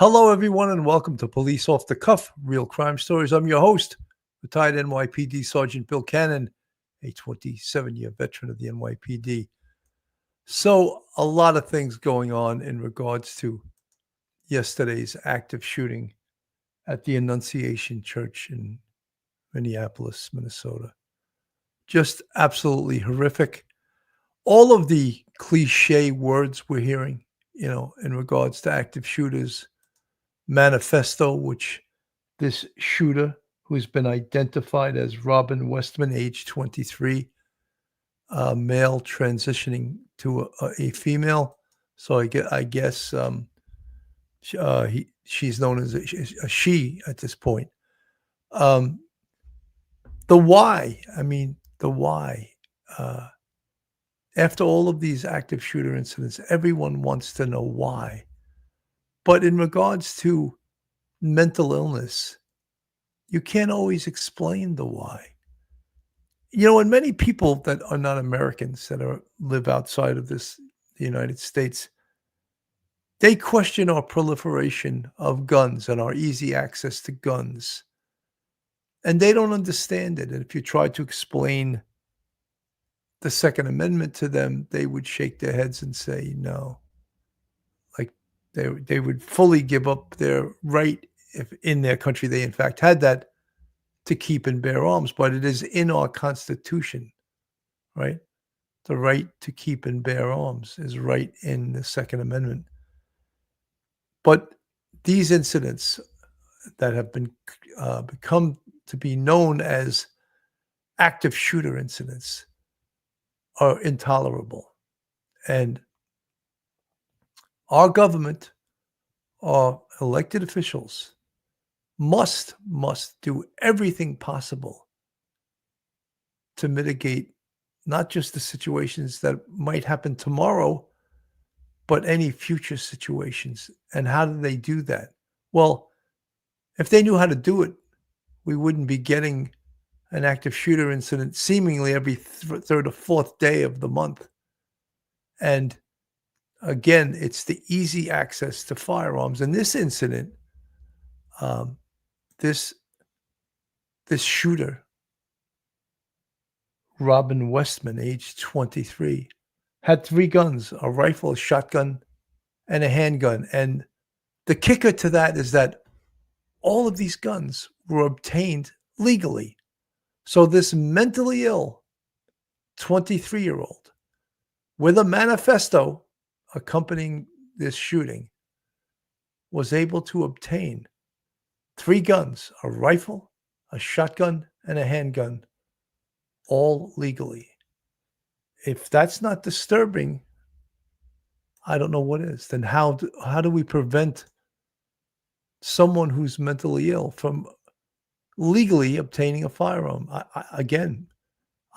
Hello, everyone, and welcome to Police Off the Cuff, Real Crime Stories. I'm your host, retired NYPD Sergeant Bill Cannon, a 27-year veteran of the NYPD. So, a lot of things going on in regards to yesterday's active shooting at the Annunciation Church in Minneapolis, Minnesota. Just absolutely horrific. All of the cliche words we're hearing, in regards to active shooters. Manifesto, which this shooter, who's been identified as Robin Westman, age 23, male transitioning to a female. So I guess she's known as a she at this point. The why, the why. After all of these active shooter incidents, everyone wants to know why. But in regards to mental illness, you can't always explain the why. And many people that are not Americans that live outside of the United States, they question our proliferation of guns and our easy access to guns. And they don't understand it. And if you try to explain the Second Amendment to them, they would shake their heads and say no. Like they would fully give up their right, if in their country they in fact had that, to keep and bear arms. But it is in our Constitution, right? The right to keep and bear arms is right in the Second Amendment. But these incidents that have been become to be known as active shooter incidents are intolerable. And our government, our elected officials, must do everything possible to mitigate not just the situations that might happen tomorrow, but any future situations. And how do they do that? Well, if they knew how to do it, we wouldn't be getting an active shooter incident seemingly every third or fourth day of the month. And again, it's the easy access to firearms. And this incident, this shooter, Robin Westman, age 23, had 3 guns: a rifle, a shotgun, and a handgun. And the kicker to that is that all of these guns were obtained legally. So this mentally ill 23-year-old with a manifesto accompanying this shooting was able to obtain 3 guns: a rifle, a shotgun, and a handgun, all legally. If that's not disturbing, I don't know what is. Then how do we prevent someone who's mentally ill from legally obtaining a firearm?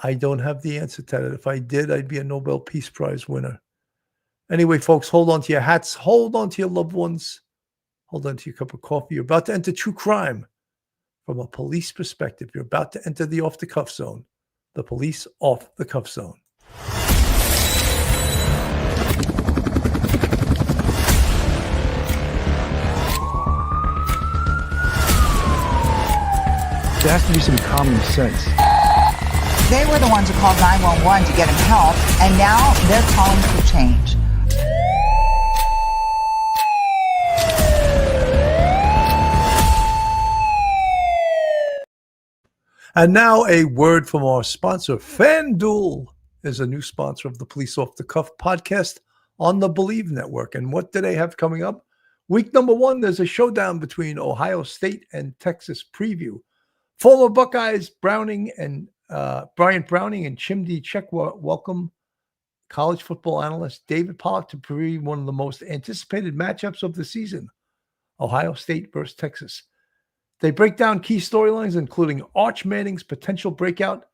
I don't have the answer to that. If I did, I'd be a Nobel Peace Prize winner. Anyway, folks, hold on to your hats. Hold on to your loved ones. Hold on to your cup of coffee. You're about to enter true crime from a police perspective. You're about to enter the off-the-cuff zone. The police off-the-cuff zone. There has to be some common sense. They were the ones who called 911 to get him help, and now they're calling for change. And now a word from our sponsor. FanDuel is a new sponsor of the Police Off the Cuff podcast on the Believe Network. And what do they have coming up? Week number 1, there's a showdown between Ohio State and Texas preview. Former Buckeyes Bryant Browning and Chimdi Chekwa welcome college football analyst David Pollack to preview one of the most anticipated matchups of the season, Ohio State versus Texas. They break down key storylines, including Arch Manning's potential breakout,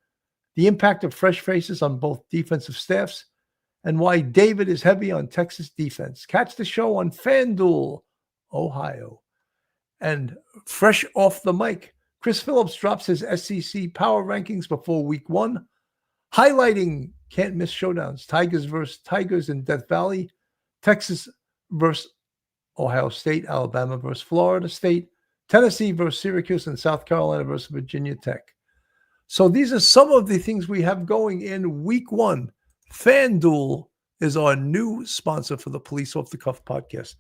the impact of fresh faces on both defensive staffs, and why David is heavy on Texas defense. Catch the show on FanDuel, Ohio. And fresh off the mic, Chris Phillips drops his SEC power rankings before week 1, highlighting can't-miss showdowns: Tigers versus Tigers in Death Valley, Texas versus Ohio State, Alabama versus Florida State, Tennessee versus Syracuse, and South Carolina versus Virginia Tech. So these are some of the things we have going in week one. FanDuel is our new sponsor for the Police Off the Cuff podcast.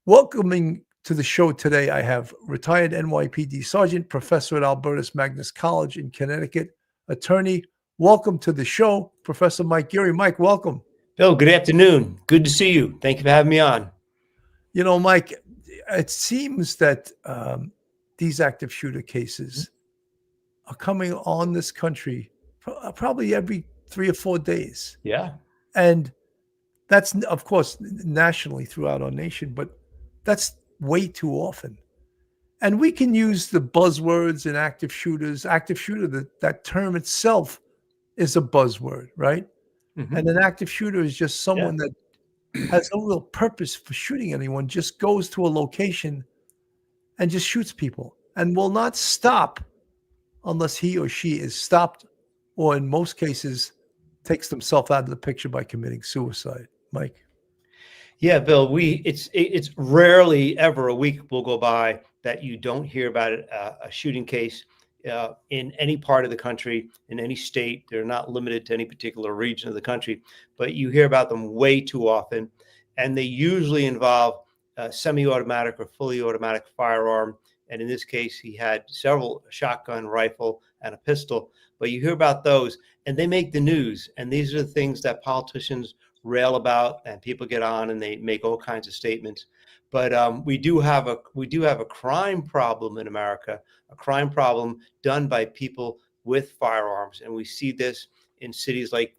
Welcoming to the show today, I have retired NYPD Sergeant, professor at Albertus Magnus College in Connecticut, attorney. Welcome to the show, Professor Mike Geary. Mike, welcome. Bill, good afternoon. Good to see you. Thank you for having me on. You know, Mike, it seems that these active shooter cases are coming on this country probably every 3 or 4 days. Yeah. And that's, of course, nationally throughout our nation, but that's way too often. And we can use the buzzwords in active shooters. Active shooter, that term itself is a buzzword, right? Mm-hmm. And an active shooter is just someone that has no real purpose for shooting anyone, just goes to a location and just shoots people and will not stop unless he or she is stopped, or in most cases takes themselves out of the picture by committing suicide. Mike. Yeah, Bill, it's rarely ever a week will go by that you don't hear about a shooting case in any part of the country, in any state. They're not limited to any particular region of the country, but you hear about them way too often. And they usually involve a semi-automatic or fully automatic firearm. And in this case, he had several, a shotgun, rifle, and a pistol. But you hear about those, and they make the news. And these are the things that politicians rail about, and people get on and they make all kinds of statements. But we do have a crime problem in America, a crime problem done by people with firearms, and we see this in cities like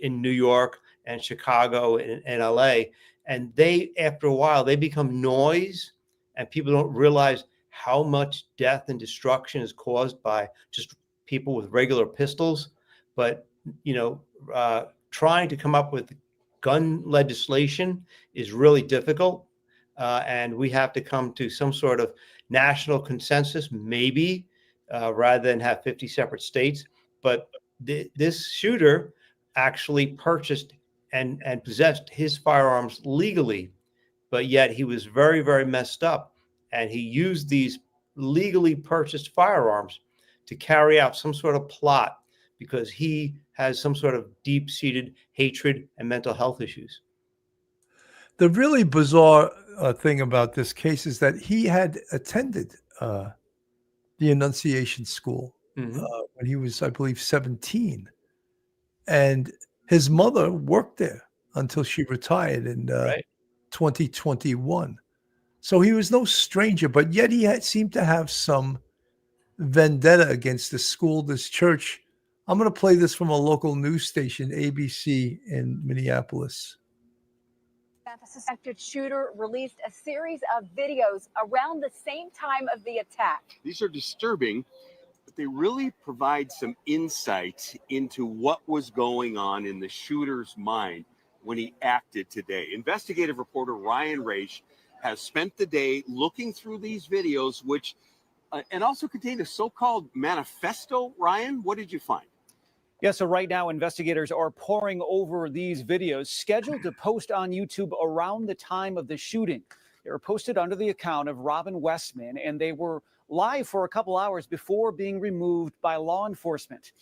in New York and Chicago and LA. And they, after a while, they become noise, and people don't realize how much death and destruction is caused by just people with regular pistols. But trying to come up with gun legislation is really difficult. And we have to come to some sort of national consensus, maybe, rather than have 50 separate states. But this shooter actually purchased and possessed his firearms legally, but yet he was very, very messed up. And he used these legally purchased firearms to carry out some sort of plot because he has some sort of deep-seated hatred and mental health issues. The really bizarre thing about this case is that he had attended the Annunciation school when he was, I believe, 17. And his mother worked there until she retired in 2021. So he was no stranger, but yet he seemed to have some vendetta against the school, this church. I'm going to play this from a local news station, ABC in Minneapolis. A suspected shooter released a series of videos around the same time of the attack. These are disturbing, but they really provide some insight into what was going on in the shooter's mind when he acted today. Investigative reporter Ryan Raish has spent the day looking through these videos, which and also contain a so-called manifesto. Ryan, what did you find? Yeah, so right now investigators are poring over these videos scheduled to post on YouTube around the time of the shooting. They were posted under the account of Robin Westman, and they were live for a couple hours before being removed by law enforcement.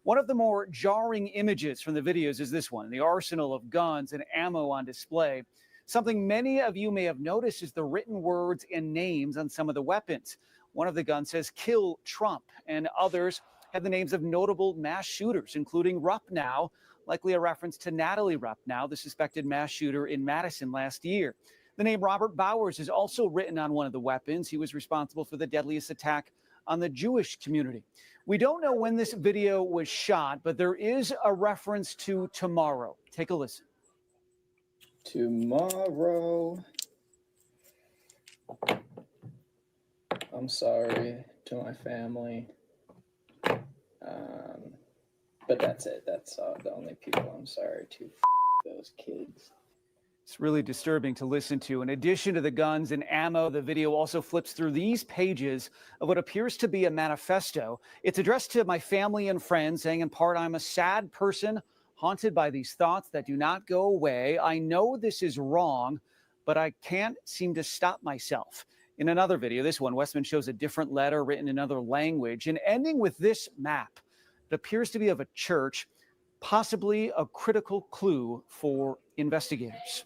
One of the more jarring images from the videos is this one, the arsenal of guns and ammo on display. Something many of you may have noticed is the written words and names on some of the weapons. One of the guns says, "Kill Trump," and others have the names of notable mass shooters, including Ruppnow, likely a reference to Natalie Ruppnow, the suspected mass shooter in Madison last year. The name Robert Bowers is also written on one of the weapons. He was responsible for the deadliest attack on the Jewish community. We don't know when this video was shot, but there is a reference to tomorrow. Take a listen. Tomorrow. I'm sorry to my family. But that's it. That's the only people I'm sorry to. Those kids. It's really disturbing to listen to. In addition to the guns and ammo, the video also flips through these pages of what appears to be a manifesto. It's addressed to my family and friends, saying in part, "I'm a sad person, haunted by these thoughts that do not go away. I know this is wrong, but I can't seem to stop myself. In another video, this one, Westman shows a different letter written in another language and ending with this map. It appears to be of a church, possibly a critical clue for investigators.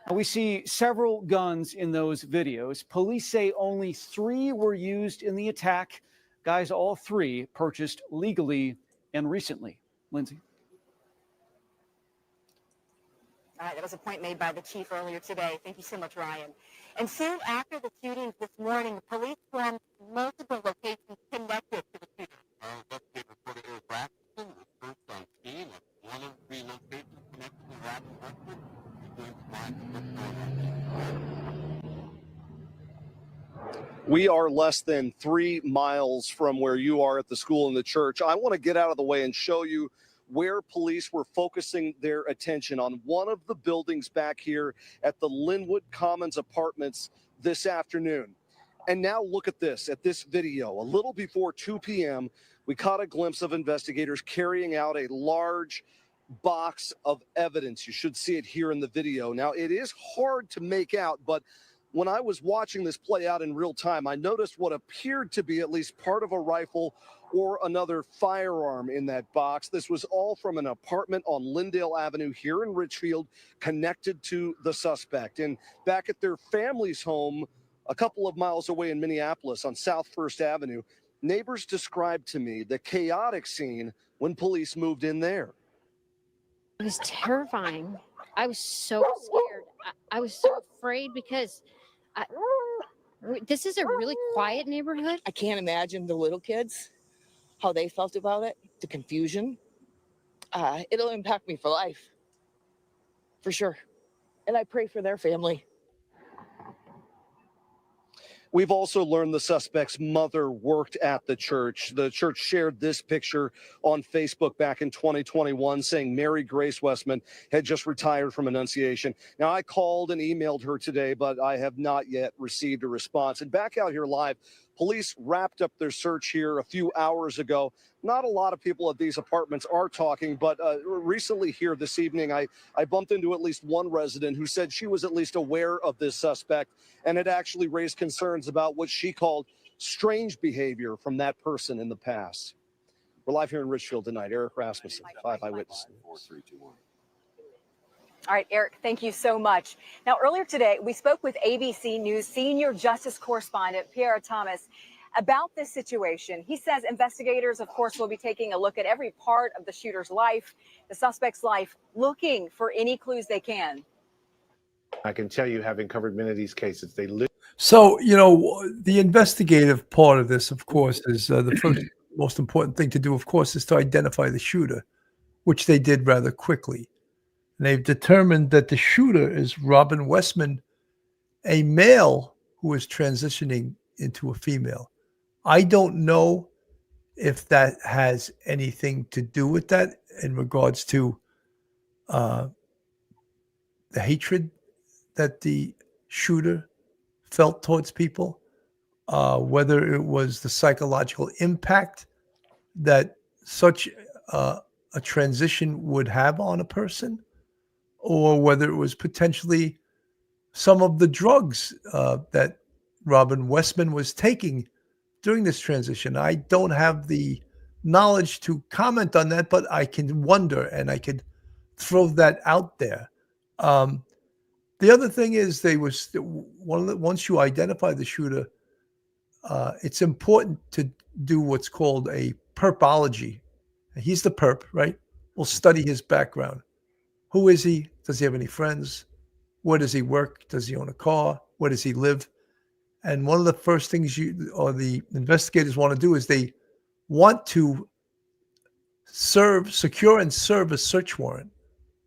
Now, we see several guns in those videos. Police say only 3 were used in the attack. Guys, all 3 purchased legally and recently. Lindsay. All right, that was a point made by the chief earlier today. Thank you so much, Ryan. And soon after the shootings this morning, police found multiple locations connected to the shooting. Investigator reporter Eric Rasmussen was first on scene at one of 3 locations connected to Robin Westman. He joins live with what's going on. We are less than 3 miles from where you are at the school and the church. I want to get out of the way and show you where police were focusing their attention on one of the buildings back here at the Linwood Commons Apartments this afternoon. And now look at this video. A little before 2 p.m., we caught a glimpse of investigators carrying out a large box of evidence. You should see it here in the video. Now, it is hard to make out, but when I was watching this play out in real time, I noticed what appeared to be at least part of a rifle or another firearm in that box. This was all from an apartment on Lyndale Avenue here in Richfield, connected to the suspect. And back at their family's home, a couple of miles away in Minneapolis on South First Avenue, neighbors described to me the chaotic scene when police moved in there. It was terrifying. I was so scared. I was so afraid because this is a really quiet neighborhood. I can't imagine the little kids, how they felt about it, the confusion. It'll impact me for life, for sure. And I pray for their family. We've also learned the suspect's mother worked at the church. The church shared this picture on Facebook back in 2021 saying Mary Grace Westman had just retired from Annunciation. Now, I called and emailed her today, but I have not yet received a response. And back out here live, police wrapped up their search here a few hours ago. Not a lot of people at these apartments are talking, but recently here this evening, I bumped into at least one resident who said she was at least aware of this suspect and had actually raised concerns about what she called strange behavior from that person in the past. We're live here in Richfield tonight. Eric Rasmussen, 5 Eyewitness. 4, 3, 2, 1. All right, Eric, thank you so much. Now, earlier today, we spoke with ABC News senior justice correspondent Pierre Thomas about this situation. He says investigators, of course, will be taking a look at every part of the shooter's life, the suspect's life, looking for any clues they can. I can tell you, having covered many of these cases, they live. So, the investigative part of this, of course, is the first most important thing to do, of course, is to identify the shooter, which they did rather quickly. And they've determined that the shooter is Robin Westman, a male who is transitioning into a female. I don't know if that has anything to do with that in regards to the hatred that the shooter felt towards people, whether it was the psychological impact that such a transition would have on a person, or whether it was potentially some of the drugs that Robin Westman was taking during this transition. I don't have the knowledge to comment on that, but I can wonder, and I could throw that out there. The other thing is once you identify the shooter, it's important to do what's called a perpology. He's the perp, right? We'll study his background. Who is he? Does he have any friends? Where does he work? Does he own a car? Where does he live? And one of the first things the investigators want to do is they want to secure and serve a search warrant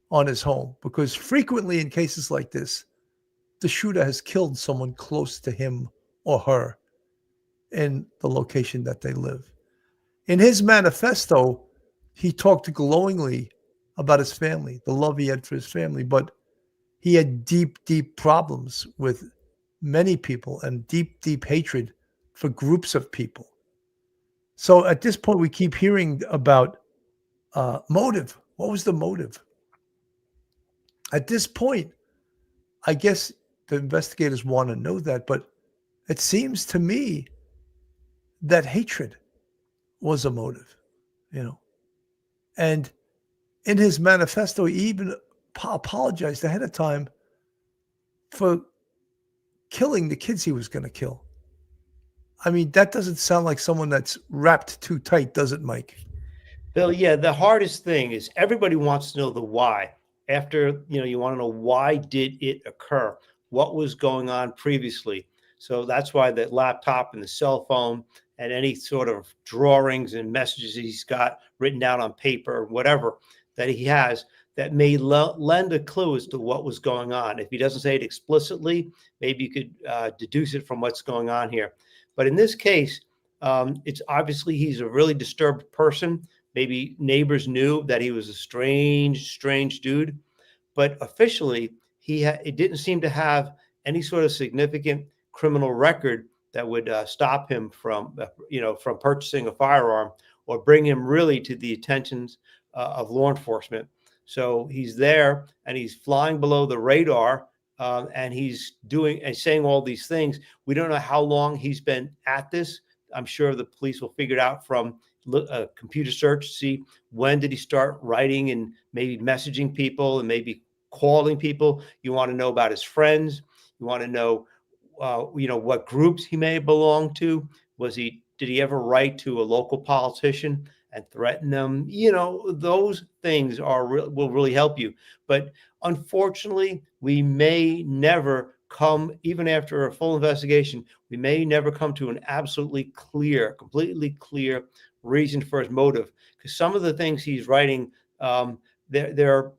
on his home, because frequently in cases like this, the shooter has killed someone close to him or her in the location that they live. In his manifesto, he talked glowingly about his family, the love he had for his family, but he had deep, deep problems with many people and deep, deep hatred for groups of people. So at this point, we keep hearing about motive. What was the motive? At this point, I guess the investigators want to know that, but it seems to me that hatred was a motive, you know. And in his manifesto, he even apologized ahead of time for killing the kids he was going to kill. I mean, that doesn't sound like someone that's wrapped too tight, does it, Mike? Bill, yeah, the hardest thing is everybody wants to know the why. After, you want to know, why did it occur? What was going on previously? So that's why the laptop and the cell phone and any sort of drawings and messages he's got written down on paper, whatever that he has, that may lend a clue as to what was going on. If he doesn't say it explicitly, maybe you could deduce it from what's going on here. But in this case, it's obviously he's a really disturbed person. Maybe neighbors knew that he was a strange dude, but officially it didn't seem to have any sort of significant criminal record that would stop him from from purchasing a firearm or bring him really to the attentions of law enforcement. So he's there and he's flying below the radar, and he's doing and saying all these things. We don't know how long he's been at this. I'm sure the police will figure it out from a computer search, see when did he start writing and maybe messaging people and maybe calling people. You want to know about his friends. You want to know, what groups he may belong to. Did he ever write to a local politician and threaten them? Those things will really help you. But unfortunately, we may never come, even after a full investigation, we may never come to an completely clear reason for his motive. Because some of the things he's writing, they're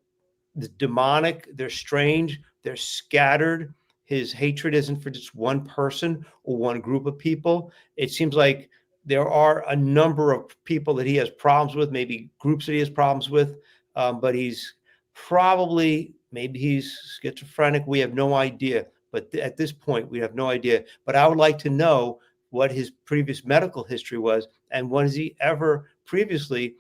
demonic, they're strange, they're scattered. His hatred isn't for just one person or one group of people. It seems like there are a number of people that he has problems with, maybe groups that he has problems with, but maybe he's schizophrenic. We have no idea. But at this point, we have no idea. But I would like to know what his previous medical history was, and was he ever previously,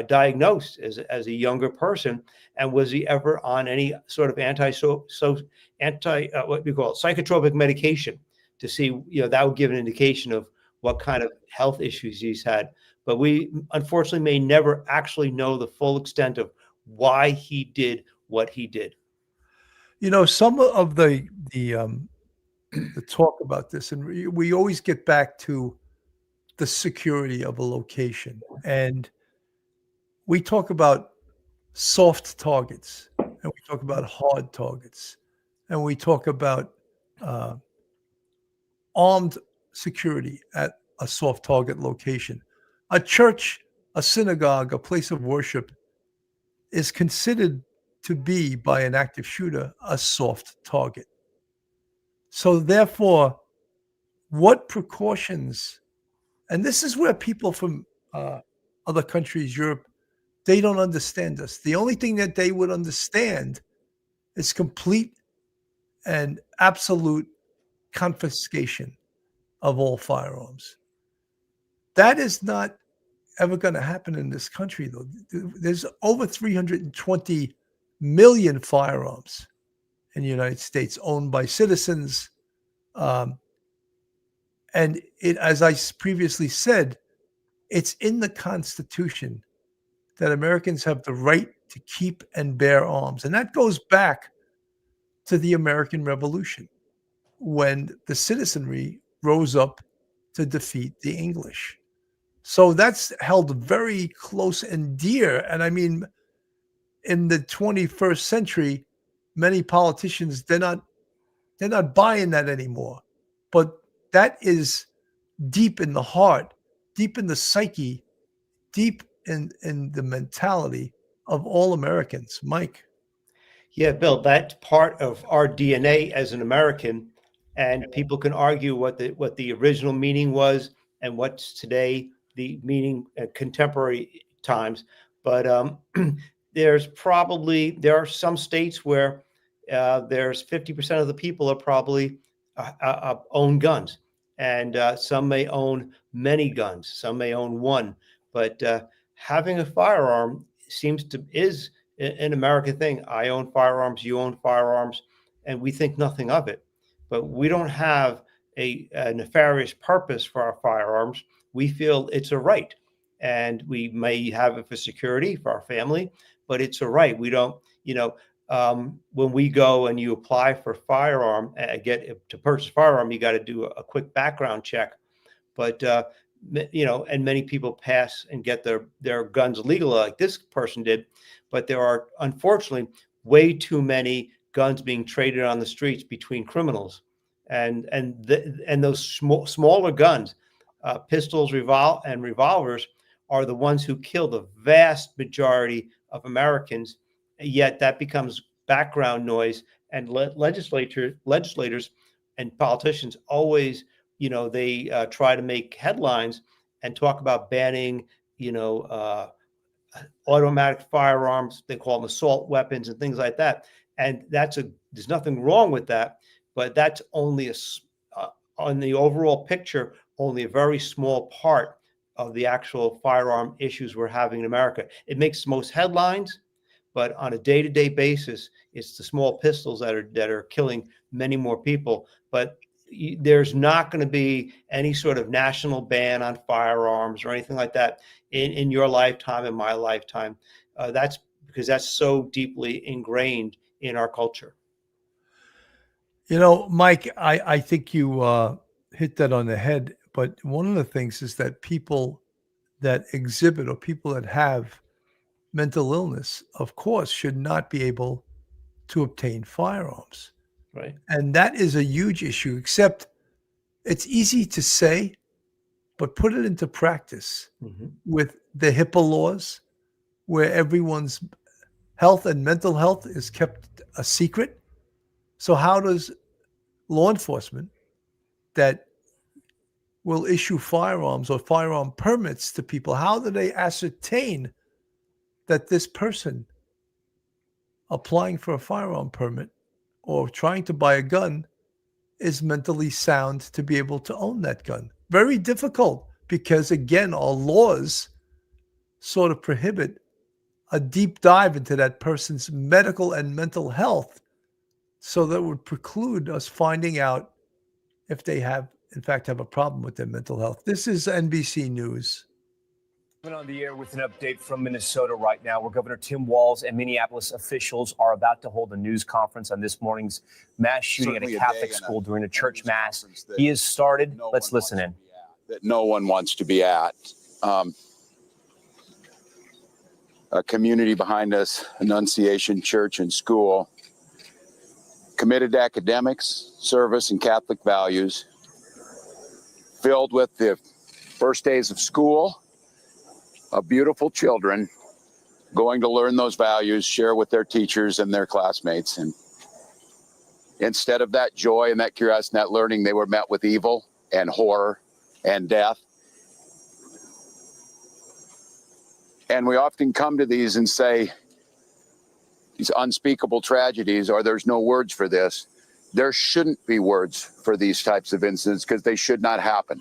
diagnosed as a younger person, and was he ever on any sort of psychotropic medication to see, that would give an indication of what kind of health issues he's had. But we unfortunately may never actually know the full extent of why he did what he did. Some of the talk about this, and we always get back to the security of a location, and we talk about soft targets, and we talk about hard targets, and we talk about armed security at a soft target location. A church, a synagogue, a place of worship is considered to be, by an active shooter, a soft target. So therefore, what precautions, and this is where people from other countries, Europe, they don't understand us. The only thing that they would understand is complete and absolute confiscation of all firearms. That is not ever going to happen in this country, though. There's over 320 million firearms in the United States owned by citizens. And as I previously said, it's in the Constitution that Americans have the right to keep and bear arms. And that goes back to the American Revolution, when the citizenry rose up to defeat the English. So that's held very close and dear. And I mean, in the 21st century, many politicians, they're not buying that anymore. But that is deep in the heart, deep in the psyche, deep in the mentality of all Americans. Mike. Yeah, Bill, that's part of our DNA as an American, and people can argue what the original meaning was and what's today the meaning at contemporary times. But there are some states where there's 50% of the people are probably own guns, and some may own many guns, some may own one. But having a firearm is an American thing. I own firearms, you own firearms, and we think nothing of it. But we don't have a nefarious purpose for our firearms. We feel it's a right, and we may have it for security for our family, but it's a right. We don't, when we go and you apply for firearm, to purchase a firearm, you got to do a quick background check. But and many people pass and get their guns legal like this person did. But there are unfortunately way too many guns being traded on the streets between criminals, and those smaller guns, pistols, revolvers, are the ones who kill the vast majority of Americans. Yet that becomes background noise, and legislators and politicians always, they try to make headlines and talk about banning, automatic firearms. They call them assault weapons and things like that. And there's nothing wrong with that, but that's only on the overall picture, only a very small part of the actual firearm issues we're having in America. It makes the most headlines, but on a day-to-day basis, it's the small pistols that are killing many more people. But there's not going to be any sort of national ban on firearms or anything like that in your lifetime, in my lifetime. That's because that's so deeply ingrained in our culture. Mike, I think you hit that on the head. But one of the things is that people that exhibit or people that have mental illness, of course, should not be able to obtain firearms. Right. And that is a huge issue, except it's easy to say, but put it into practice with the HIPAA laws, where everyone's health and mental health is kept a secret. So how does law enforcement that will issue firearms or firearm permits to people, how do they ascertain that this person applying for a firearm permit or trying to buy a gun is mentally sound to be able to own that gun? Very difficult, because again, our laws sort of prohibit a deep dive into that person's medical and mental health. So that would preclude us finding out if they in fact have a problem with their mental health. This is NBC News. On the air with an update from Minnesota right now, where Governor Tim Walz and Minneapolis officials are about to hold a news conference on this morning's mass shooting at a Catholic school during a church mass. He has started. Let's listen in. That no one wants to be at. A community behind us, Annunciation Church and School, committed to academics, service, and Catholic values, filled with the first days of school of beautiful children going to learn those values, share with their teachers and their classmates. And instead of that joy and that curiosity and that learning, they were met with evil and horror and death. And we often come to these and say, these unspeakable tragedies, or there's no words for this. There shouldn't be words for these types of incidents, because they should not happen.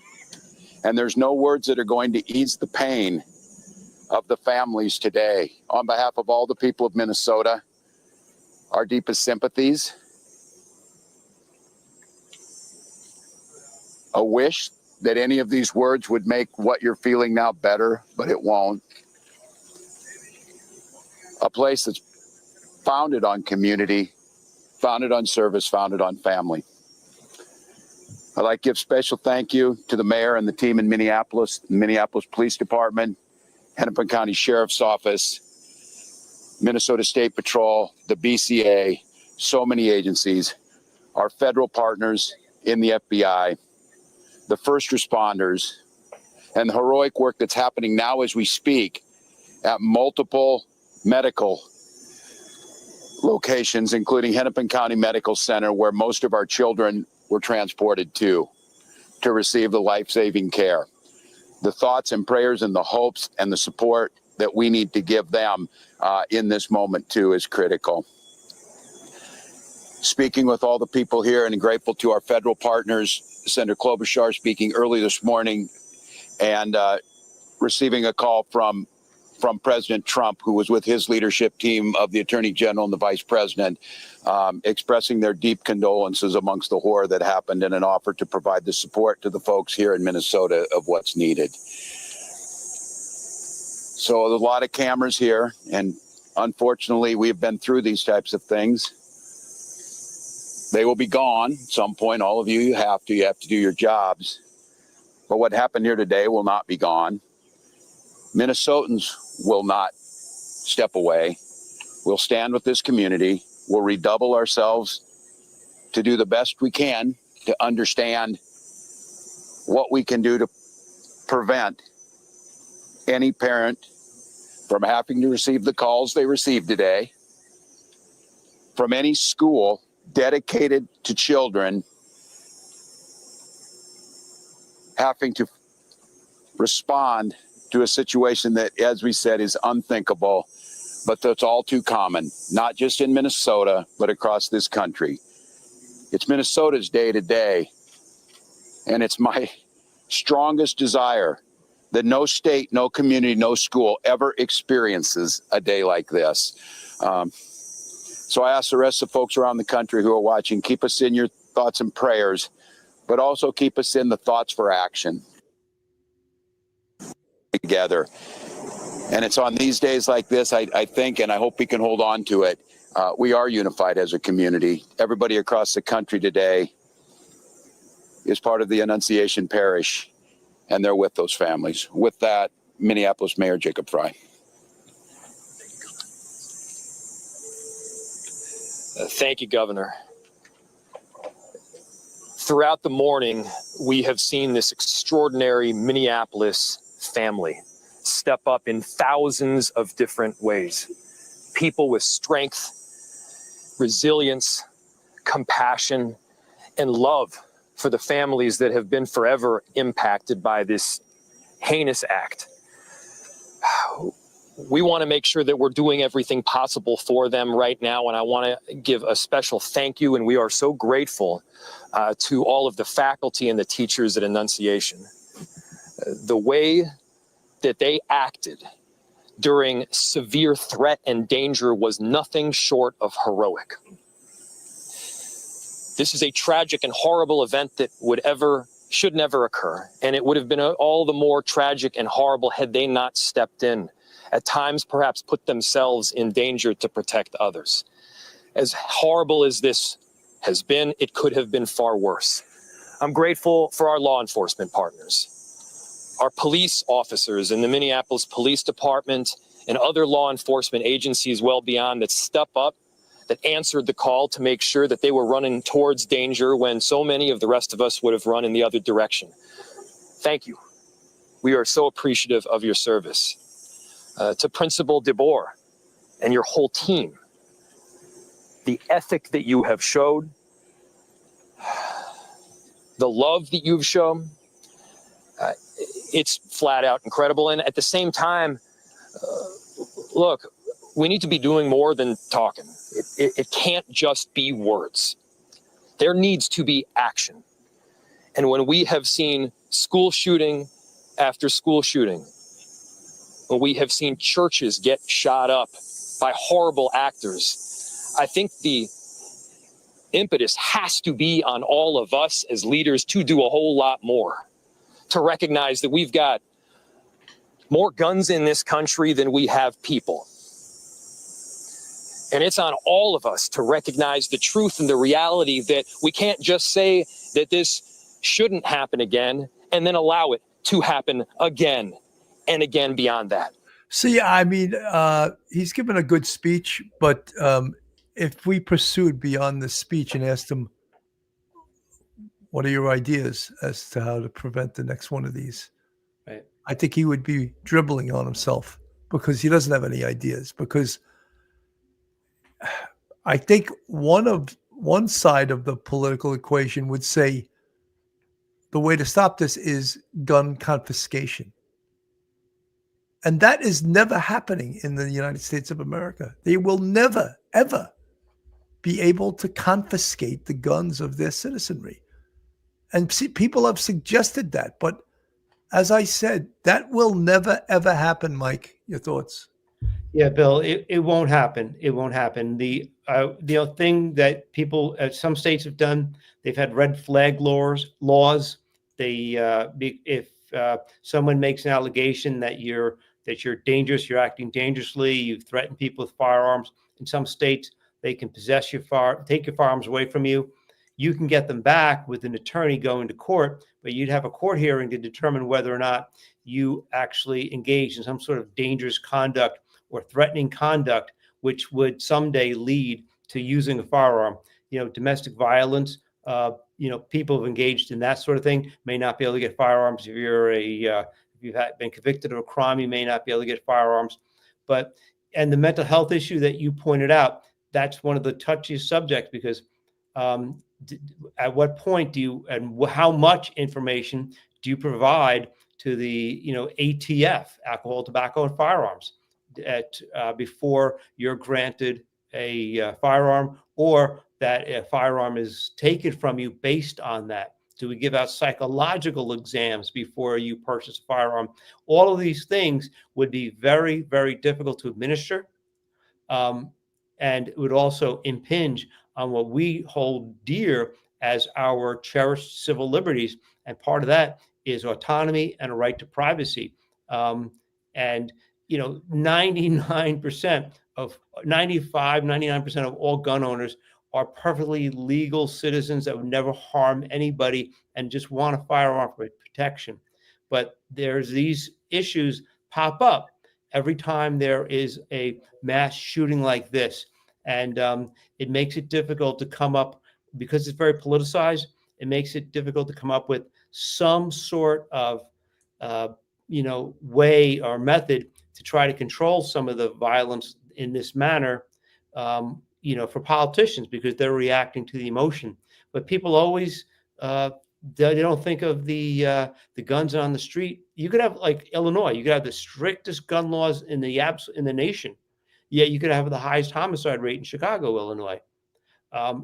And there's no words that are going to ease the pain of the families today. On behalf of all the people of Minnesota, our deepest sympathies. A wish that any of these words would make what you're feeling now better, but it won't. A place that's founded on community, founded on service, founded on family. I'd like to give special thank you to the mayor and the team in Minneapolis, the Minneapolis Police Department, Hennepin County Sheriff's Office, Minnesota State Patrol, the BCA, so many agencies, our federal partners in the FBI, the first responders, and the heroic work that's happening now as we speak at multiple medical locations, including Hennepin County Medical Center, where most of our children were transported to receive the life-saving care. The thoughts and prayers and the hopes and the support that we need to give them in this moment too is critical. Speaking with all the people here, and grateful to our federal partners, Senator Klobuchar speaking early this morning, and receiving a call from from President Trump, who was with his leadership team of the Attorney General and the Vice President, expressing their deep condolences amongst the horror that happened and an offer to provide the support to the folks here in Minnesota of what's needed. So there's a lot of cameras here, and unfortunately, we've been through these types of things. They will be gone at some point. All of you, you have to do your jobs. But what happened here today will not be gone. Minnesotans will not step away. We'll stand with this community. We'll redouble ourselves to do the best we can to understand what we can do to prevent any parent from having to receive the calls they received today, from any school dedicated to children having to respond to a situation that, as we said, is unthinkable, but that's all too common, not just in Minnesota, but across this country. It's Minnesota's day today, and it's my strongest desire that no state, no community, no school ever experiences a day like this. So I ask the rest of the folks around the country who are watching, keep us in your thoughts and prayers, but also keep us in the thoughts for action together. And it's on these days like this, I think, and I hope we can hold on to it. We are unified as a community. Everybody across the country today is part of the Annunciation Parish, and they're with those families. With that, Minneapolis Mayor Jacob Frey. Thank you, Governor. Throughout the morning, we have seen this extraordinary Minneapolis family step up in thousands of different ways. People with strength, resilience, compassion, and love for the families that have been forever impacted by this heinous act. We want to make sure that we're doing everything possible for them right now, and I want to give a special thank you, and we are so grateful to all of the faculty and the teachers at Annunciation. The way that they acted during severe threat and danger was nothing short of heroic. This is a tragic and horrible event that should never occur, and it would have been all the more tragic and horrible had they not stepped in, at times perhaps put themselves in danger to protect others. As horrible as this has been, it could have been far worse. I'm grateful for our law enforcement partners, our police officers in the Minneapolis Police Department and other law enforcement agencies well beyond that step up, that answered the call to make sure that they were running towards danger when so many of the rest of us would have run in the other direction. Thank you. We are so appreciative of your service. To Principal DeBoer and your whole team, the ethic that you have showed, the love that you've shown, it's flat out incredible. And at the same time, look, we need to be doing more than talking. It can't just be words. There needs to be action. And when we have seen school shooting after school shooting, when we have seen churches get shot up by horrible actors, I think the impetus has to be on all of us as leaders to do a whole lot more, to recognize that we've got more guns in this country than we have people. And it's on all of us to recognize the truth and the reality that we can't just say that this shouldn't happen again and then allow it to happen again and again beyond that. See, I mean, he's given a good speech, but if we pursued beyond the speech and asked him, what are your ideas as to how to prevent the next one of these? Right. I think he would be dribbling on himself because he doesn't have any ideas. Because I think one side of the political equation would say the way to stop this is gun confiscation. And that is never happening in the United States of America. They will never, ever be able to confiscate the guns of their citizenry. And see, people have suggested that, but As I said, that will never, ever happen, Mike. Your thoughts? Yeah, Bill, it won't happen. It won't happen. The thing that people, some states have done, they've had red flag laws. If someone makes an allegation that you're dangerous, you're acting dangerously, you've threatened people with firearms. In some states, they can possess take your firearms away from you. You can get them back with an attorney going to court, but you'd have a court hearing to determine whether or not you actually engaged in some sort of dangerous conduct or threatening conduct, which would someday lead to using a firearm. Domestic violence, people who've engaged in that sort of thing may not be able to get firearms. If you've been convicted of a crime, you may not be able to get firearms. And the mental health issue that you pointed out, that's one of the touchiest subjects, because at what point how much information do you provide to the ATF, alcohol, tobacco, and firearms, before you're granted a firearm, or that a firearm is taken from you based on that? Do we give out psychological exams before you purchase a firearm? All of these things would be very, very difficult to administer, and it would also impinge on what we hold dear as our cherished civil liberties. And part of that is autonomy and a right to privacy. And 99% of 99% of all gun owners are perfectly legal citizens that would never harm anybody and just want a firearm for protection. But there's these issues pop up every time there is a mass shooting like this. And it makes it difficult to come up, because it's very politicized, it makes it difficult to come up with some sort of way or method to try to control some of the violence in this manner, for politicians, because they're reacting to the emotion. But people always, they don't think of the guns on the street. You could have, like Illinois, you could have the strictest gun laws in the nation, yet you could have the highest homicide rate in Chicago, Illinois.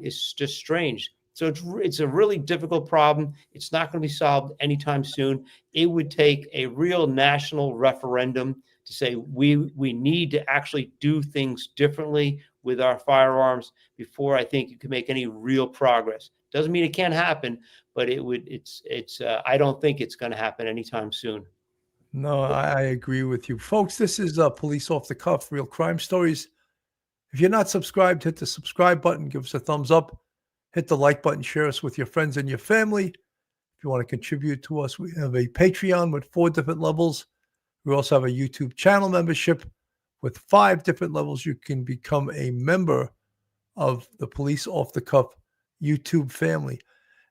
It's just strange. So it's a really difficult problem. It's not going to be solved anytime soon. It would take a real national referendum to say we need to actually do things differently with our firearms before I think you can make any real progress. Doesn't mean it can't happen, but I don't think it's going to happen anytime soon. No, I agree with you. Folks, this is Police Off the Cuff, Real Crime Stories. If you're not subscribed, hit the subscribe button, give us a thumbs up, hit the like button, share us with your friends and your family. If you want to contribute to us, we have a Patreon with 4 different levels. We also have a YouTube channel membership with 5 different levels. You can become a member of the Police Off the Cuff YouTube family.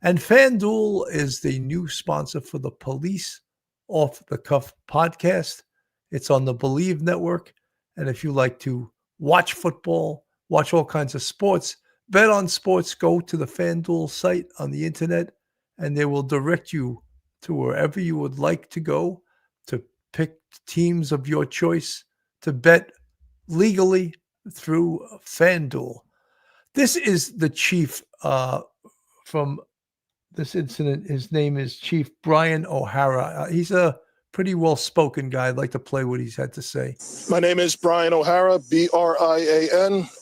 And FanDuel is the new sponsor for the Police Off the Cuff podcast. It's on the Believe Network. And if you like to watch football, watch all kinds of sports, bet on sports, go to the FanDuel site on the internet, and they will direct you to wherever you would like to go to pick teams of your choice to bet legally through FanDuel. This is the chief from this incident. His name is Chief Brian O'Hara. He's a pretty well-spoken guy. I'd like to play what he's had to say. My name is Brian O'Hara, BRIAN,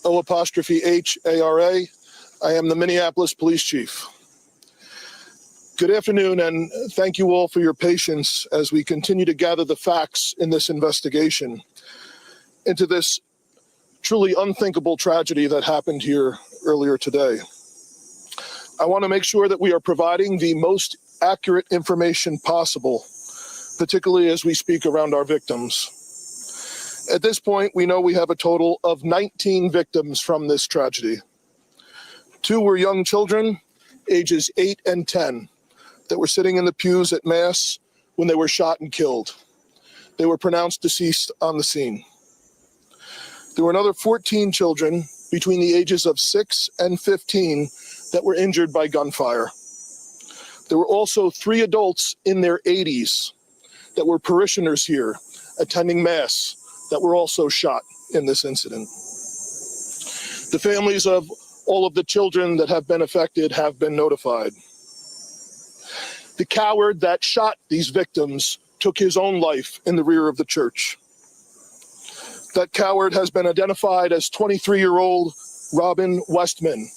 O''HARA. I am the Minneapolis Police Chief. Good afternoon, and thank you all for your patience as we continue to gather the facts in this investigation into this truly unthinkable tragedy that happened here earlier today. I want to make sure that we are providing the most accurate information possible, particularly as we speak around our victims. At this point, we know we have a total of 19 victims from this tragedy. 2 were young children, ages 8 and 10, that were sitting in the pews at Mass when they were shot and killed. They were pronounced deceased on the scene. There were another 14 children between the ages of 6 and 15 that were injured by gunfire. There were also 3 adults in their 80s that were parishioners here attending Mass that were also shot in this incident. The families of all of the children that have been affected have been notified. The coward that shot these victims took his own life in the rear of the church. That coward has been identified as 23-year-old Robin Westman.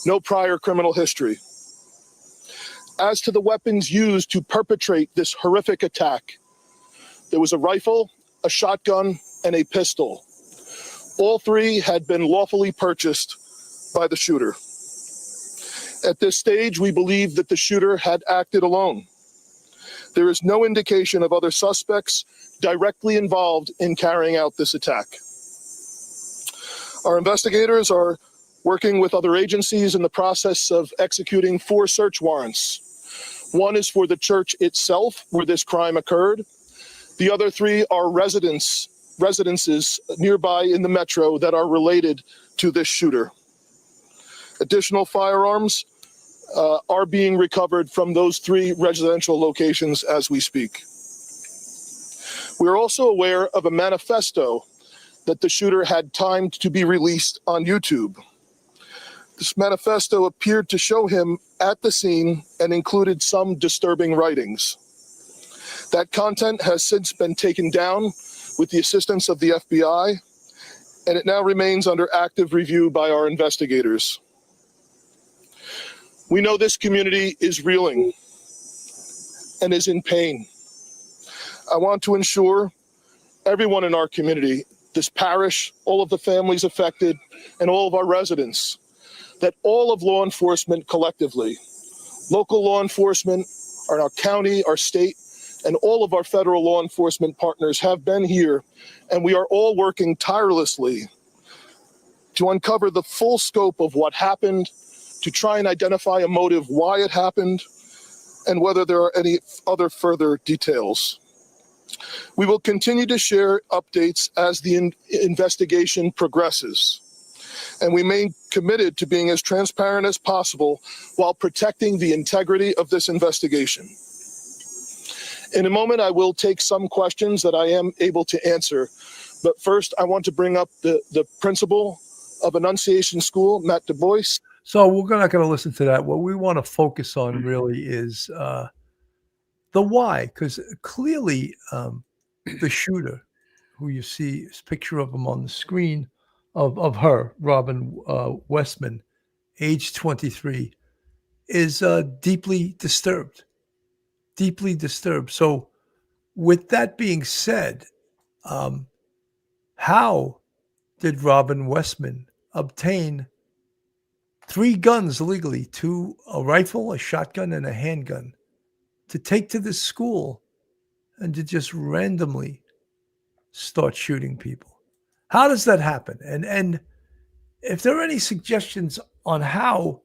No prior criminal history. As to the weapons used to perpetrate this horrific attack, there was a rifle, a shotgun, and a pistol. All three had been lawfully purchased by the shooter. At this stage, we believe that the shooter had acted alone. There is no indication of other suspects directly involved in carrying out this attack. Our investigators are working with other agencies in the process of executing 4 search warrants. One is for the church itself, where this crime occurred. The other 3 are residences nearby in the metro that are related to this shooter. Additional firearms are being recovered from those 3 residential locations as we speak. We're also aware of a manifesto that the shooter had timed to be released on YouTube. This manifesto appeared to show him at the scene and included some disturbing writings. That content has since been taken down with the assistance of the FBI, and it now remains under active review by our investigators. We know this community is reeling and is in pain. I want to ensure everyone in our community, this parish, all of the families affected, and all of our residents, that all of law enforcement collectively, local law enforcement, our county, our state, and all of our federal law enforcement partners have been here, and we are all working tirelessly to uncover the full scope of what happened, to try and identify a motive why it happened, and whether there are any other further details. We will continue to share updates as the investigation progresses, and we remain committed to being as transparent as possible while protecting the integrity of this investigation. In a moment, I will take some questions that I am able to answer, but first I want to bring up the principal of Annunciation School, Matt Du Bois. So we're not going to listen to that. What we want to focus on really is the why, because clearly the shooter, who you see this picture of him on the screen, of her, Robin Westman, age 23, is deeply disturbed. Deeply disturbed. So with that being said, how did Robin Westman obtain 3 guns legally, a rifle, a shotgun, and a handgun, to take to this school and to just randomly start shooting people? How does that happen? And if there are any suggestions on how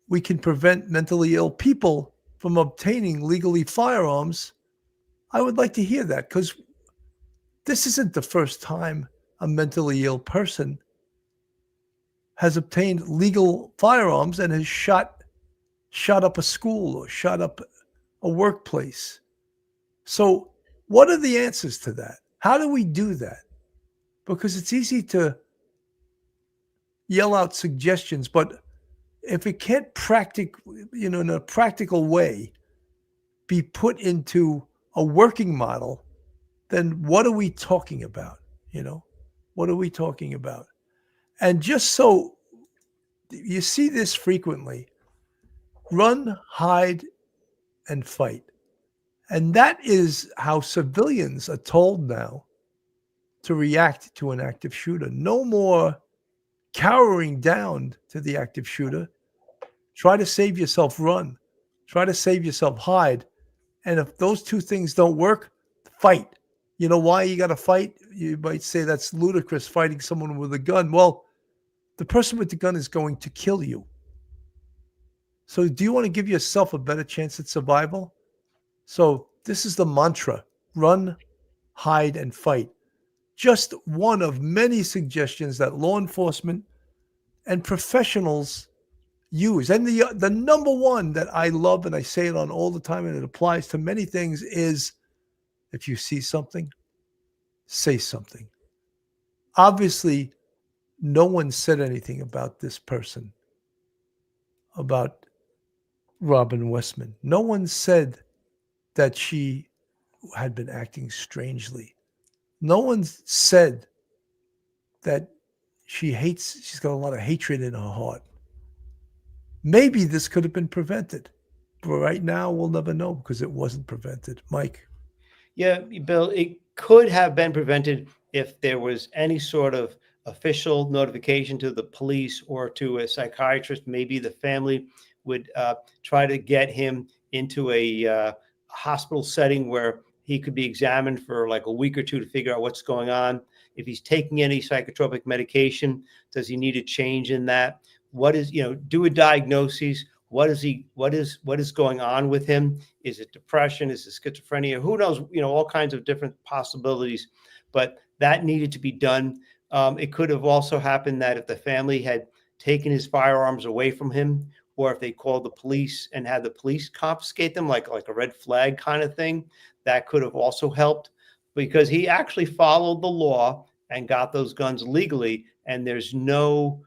we can prevent mentally ill people from obtaining legally firearms, I would like to hear that, because this isn't the first time a mentally ill person has obtained legal firearms and has shot up a school or shot up a workplace. So what are the answers to that? How do we do that? Because it's easy to yell out suggestions, but if it can't in a practical way be put into a working model, then what are we talking about? What are we talking about? And just so you see this frequently, run, hide, and fight. And that is how civilians are told now to react to an active shooter. No more cowering down to the active shooter. Try to save yourself, run. Try to save yourself, hide. And if those 2 things don't work, fight. You know why you got to fight? You might say that's ludicrous, fighting someone with a gun. Well, the person with the gun is going to kill you. So do you want to give yourself a better chance at survival? So this is the mantra: run, hide, and fight. Just one of many suggestions that law enforcement and professionals use. And the number one that I love, and I say it on all the time, and it applies to many things, is if you see something, say something. Obviously, no one said anything about this person, about Robin Westman. No one said that she had been acting strangely. No one said that she's got a lot of hatred in her heart. Maybe this could have been prevented. But right now, we'll never know because it wasn't prevented. Mike. Yeah, Bill, it could have been prevented if there was any sort of official notification to the police or to a psychiatrist. Maybe the family would try to get him into a hospital setting where he could be examined for like a week or two to figure out what's going on. If he's taking any psychotropic medication, does he need a change in that? What is, do a diagnosis. What is going on with him? Is it depression? Is it schizophrenia? Who knows? All kinds of different possibilities, but that needed to be done. It could have also happened that if the family had taken his firearms away from him, or if they called the police and had the police confiscate them, like a red flag kind of thing, that could have also helped, because he actually followed the law and got those guns legally. And there's no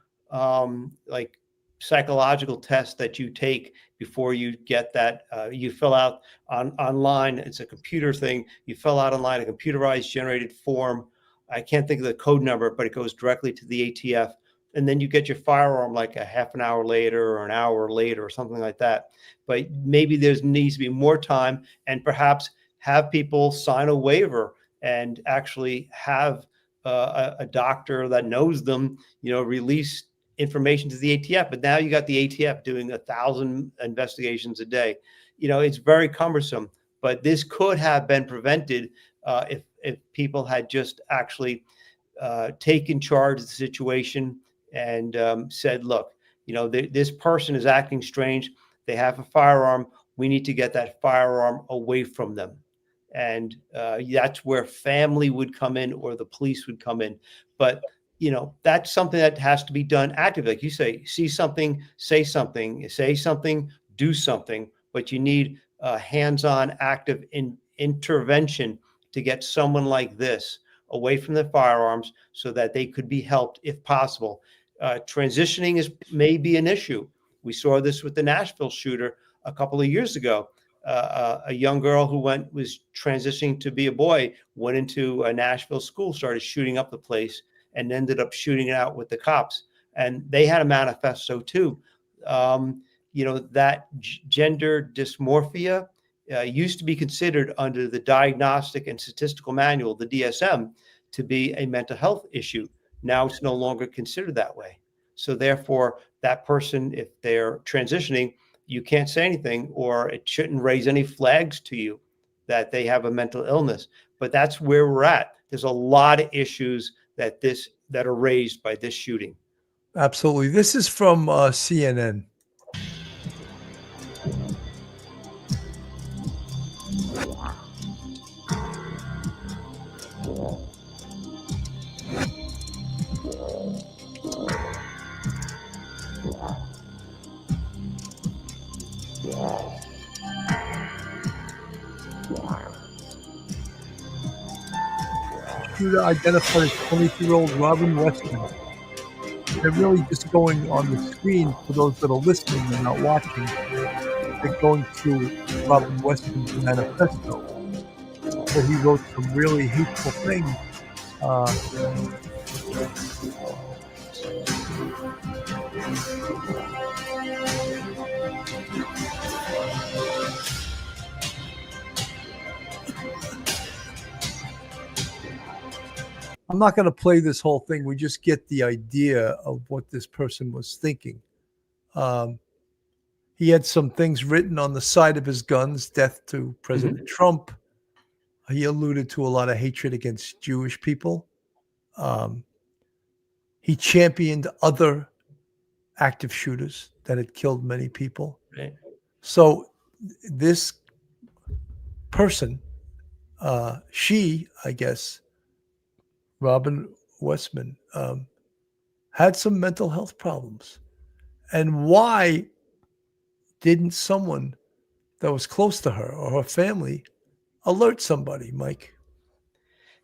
psychological test that you take before you get that. You fill out online. It's a computer thing. You fill out online a computerized generated form. I can't think of the code number, but it goes directly to the ATF. And then you get your firearm like a half an hour later or an hour later or something like that. But maybe there needs to be more time, and perhaps have people sign a waiver and actually have a doctor that knows them, release information to the ATF. But now you got the ATF doing 1,000 investigations a day. It's very cumbersome, but this could have been prevented if people had just actually taken charge of the situation and said, look, this person is acting strange. They have a firearm. We need to get that firearm away from them. And that's where family would come in, or the police would come in. But that's something that has to be done actively. Like you say, see something, say something, do something, but you need hands-on active intervention to get someone like this away from their firearms so that they could be helped if possible. Transitioning may be an issue. We saw this with the Nashville shooter a couple of years ago. A young girl who was transitioning to be a boy, went into a Nashville school, started shooting up the place, and ended up shooting it out with the cops. And they had a manifesto too. That gender dysmorphia used to be considered under the Diagnostic and Statistical Manual, the DSM, to be a mental health issue. Now it's no longer considered that way. So therefore, that person, if they're transitioning, you can't say anything, or it shouldn't raise any flags to you that they have a mental illness. But that's where we're at. There's a lot of issues that are raised by this shooting. Absolutely. This is from CNN. Shooter identified as 22-year-old Robin Westman. They're really just going on the screen for those that are listening and not watching. They're going through Robin Westman's manifesto, where he wrote some really hateful things. I'm not going to play this whole thing. We just get the idea of what this person was thinking. He had some things written on the side of his guns, death to President Trump. He alluded to a lot of hatred against Jewish people. He championed other active shooters that had killed many people. Right. So this person, she, I guess, Robin Westman, had some mental health problems. And why didn't someone that was close to her or her family alert somebody, Mike?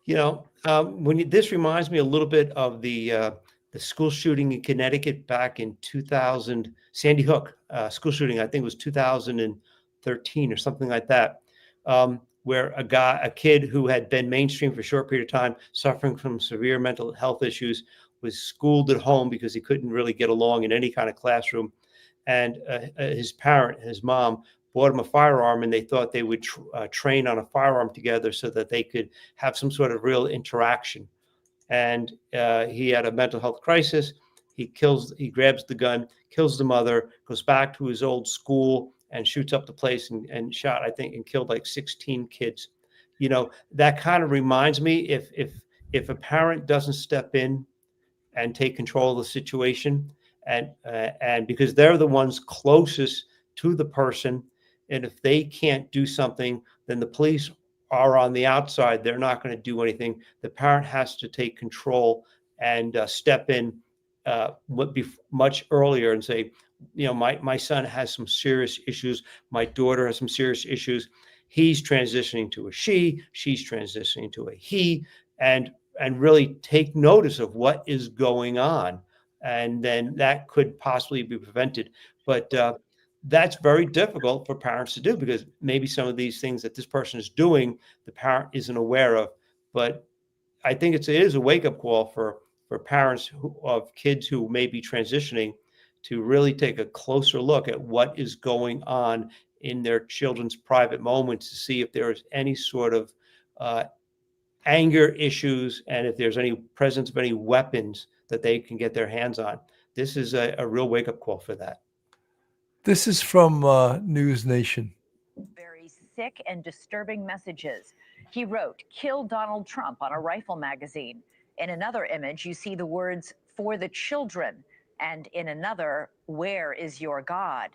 This reminds me a little bit of the school shooting in Connecticut back in 2000, Sandy Hook school shooting. I think it was 2013 or something like that. where a kid who had been mainstream for a short period of time, suffering from severe mental health issues, was schooled at home because he couldn't really get along in any kind of classroom. And his parent, his mom, bought him a firearm, and they thought they would train on a firearm together so that they could have some sort of real interaction. And he had a mental health crisis. He grabs the gun, kills the mother, goes back to his old school and shoots up the place and shot, I think, and killed like 16 kids. You know, that kind of reminds me, if a parent doesn't step in and take control of the situation, and because they're the ones closest to the person, and if they can't do something, then the police are on the outside. They're not going to do anything. The parent has to take control and step in much earlier and say, you know, my son has some serious issues. My daughter has some serious issues. He's transitioning to a she. She's transitioning to a he, and really take notice of what is going on, and then that could possibly be prevented. But that's very difficult for parents to do, because maybe some of these things that this person is doing, the parent isn't aware of. But I think it is a wake-up call for parents of kids who may be transitioning to really take a closer look at what is going on in their children's private moments, to see if there is any sort of anger issues, and if there's any presence of any weapons that they can get their hands on. This is a real wake-up call for that. This is from News Nation. Very sick and disturbing messages. He wrote, "Kill Donald Trump" on a rifle magazine. In another image, you see the words, "For the children." And in another, "Where is your God?"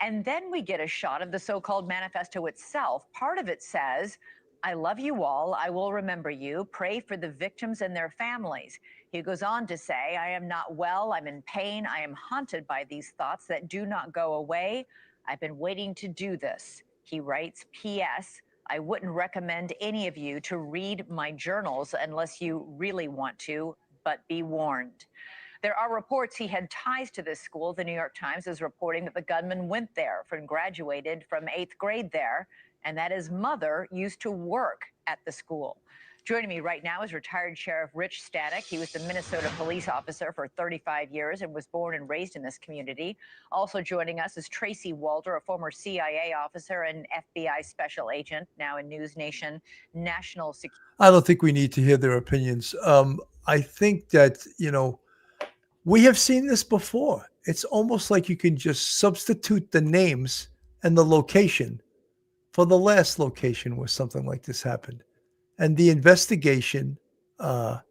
And then we get a shot of the so-called manifesto itself. Part of it says, "I love you all. I will remember you. Pray for the victims and their families." He goes on to say, "I am not well. I'm in pain. I am haunted by these thoughts that do not go away. I've been waiting to do this." He writes, "P.S. I wouldn't recommend any of you to read my journals unless you really want to, but be warned." There are reports he had ties to this school. The New York Times is reporting that the gunman went there and graduated from 8th grade there, and that his mother used to work at the school. Joining me right now is retired Sheriff Rich Static. He was the Minnesota police officer for 35 years and was born and raised in this community. Also joining us is Tracy Walter, a former CIA officer and FBI special agent, now in News Nation National Security. I don't think we need to hear their opinions. I think that, you know, we have seen this before. It's almost like you can just substitute the names and the location for the last location where something like this happened. And the investigation and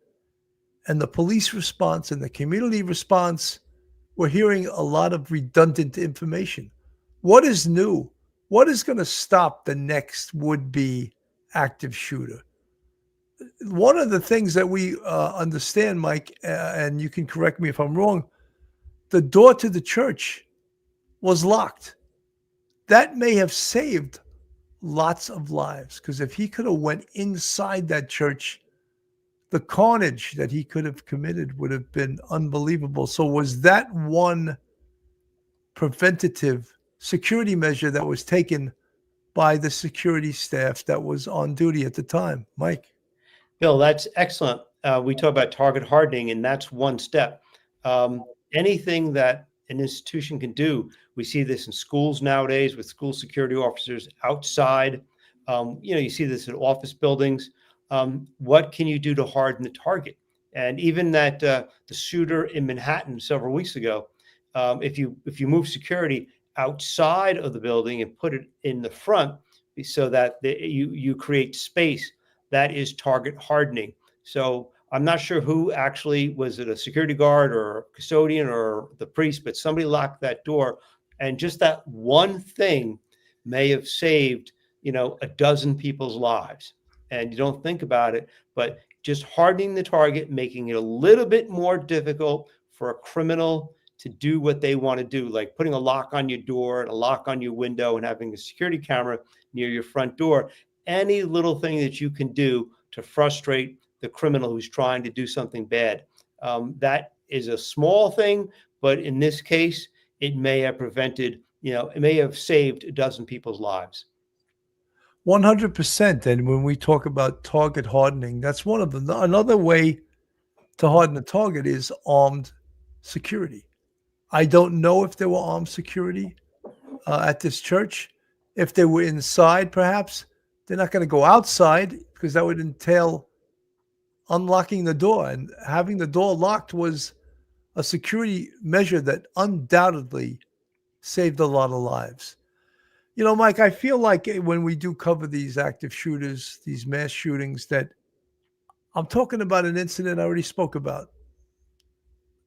the police response and the community response, we're hearing a lot of redundant information. What is new? What is going to stop the next would-be active shooter? One of the things that we understand, Mike, and you can correct me if I'm wrong, the door to the church was locked. That may have saved lots of lives, because if he could have went inside that church, the carnage that he could have committed would have been unbelievable. So was that one preventative security measure that was taken by the security staff that was on duty at the time? Mike? Bill, that's excellent. We talk about target hardening, and that's one step. Anything that an institution can do, we see this in schools nowadays with school security officers outside. You see this in office buildings. What can you do to harden the target? And even that the shooter in Manhattan several weeks ago, if you move security outside of the building and put it in the front so that you create space, that is target hardening. So I'm not sure who actually, was it a security guard or a custodian or the priest, but somebody locked that door. And just that one thing may have saved, a dozen people's lives. And you don't think about it, but just hardening the target, making it a little bit more difficult for a criminal to do what they want to do, like putting a lock on your door and a lock on your window and having a security camera near your front door. Any little thing that you can do to frustrate the criminal who's trying to do something bad. That is a small thing, but in this case, it may have prevented, it may have saved a dozen people's lives. 100%. And when we talk about target hardening, that's one of them. Another way to harden a target is armed security. I don't know if there were armed security at this church. If they were inside, perhaps they're not going to go outside because that would entail unlocking the door. And having the door locked was a security measure that undoubtedly saved a lot of lives. You know, Mike, I feel like when we do cover these active shooters, these mass shootings, that I'm talking about an incident I already spoke about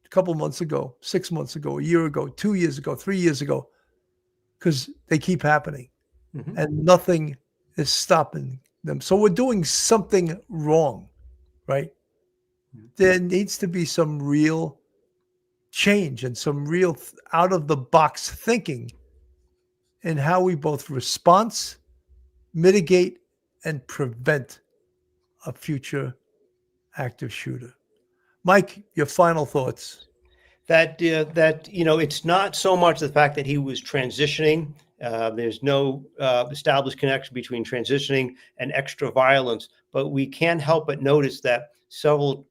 a couple months ago, 6 months ago, a year ago, 2 years ago, 3 years ago, because they keep happening and nothing is stopping them. So we're doing something wrong, right? There needs to be some real change and some real out of the box thinking in how we both respond, mitigate, and prevent a future active shooter. Mike, your final thoughts. That it's not so much the fact that he was transitioning. There's no established connection between transitioning and extra violence, but we can't help but notice that several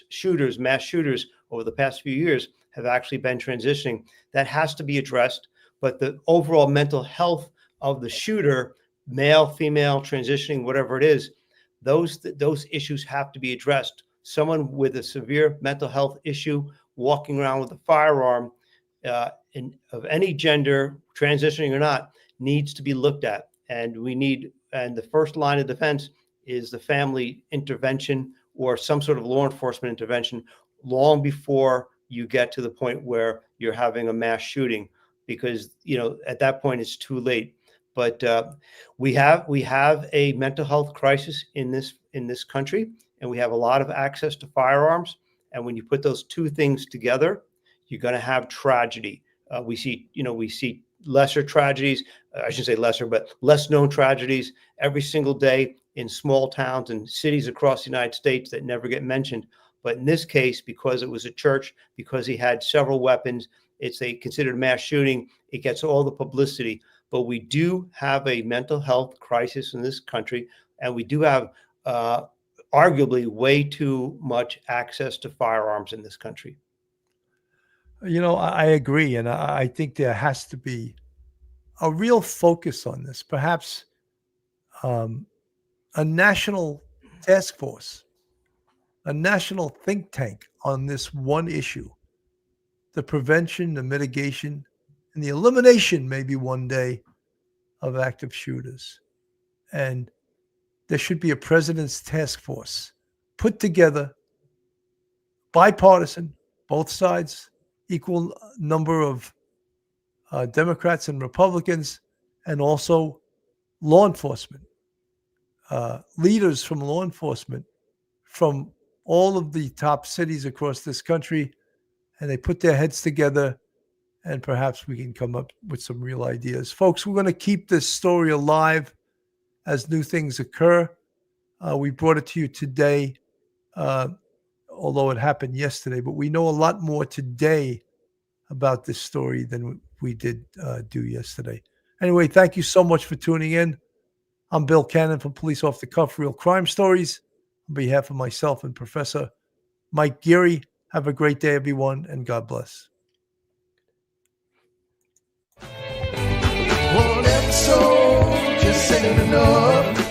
shooters, mass shooters over the past few years have actually been transitioning. That has to be addressed, but the overall mental health of the shooter, male, female, transitioning, whatever it is, those issues have to be addressed. Someone with a severe mental health issue walking around with a firearm of any gender, transitioning or not, needs to be looked at. And the first line of defense is the family intervention or some sort of law enforcement intervention long before you get to the point where you're having a mass shooting, because, at that point it's too late. But we have a mental health crisis in this country, and we have a lot of access to firearms. And when you put those two things together, you're going to have tragedy. We see lesser tragedies. I shouldn't say lesser, but less known tragedies every single day in small towns and cities across the United States that never get mentioned. But in this case, because it was a church, because he had several weapons, it's a considered mass shooting. It gets all the publicity. But we do have a mental health crisis in this country, and we do have arguably way too much access to firearms in this country. I agree. And I think there has to be a real focus on this, perhaps a national task force, a national think tank on this one issue, the prevention, the mitigation, and the elimination, maybe one day, of active shooters. And there should be a president's task force put together, bipartisan, both sides, equal number of Democrats and Republicans, and also law enforcement, leaders from law enforcement from all of the top cities across this country, and they put their heads together, and perhaps we can come up with some real ideas. Folks, we're going to keep this story alive as new things occur. We brought it to you today, although it happened yesterday, but we know a lot more today about this story than we did do yesterday. Anyway, thank you so much for tuning in. I'm Bill Cannon from Police Off the Cuff, Real Crime Stories. On behalf of myself and Professor Mike Geary, have a great day, everyone, and God bless. One episode just ain't enough.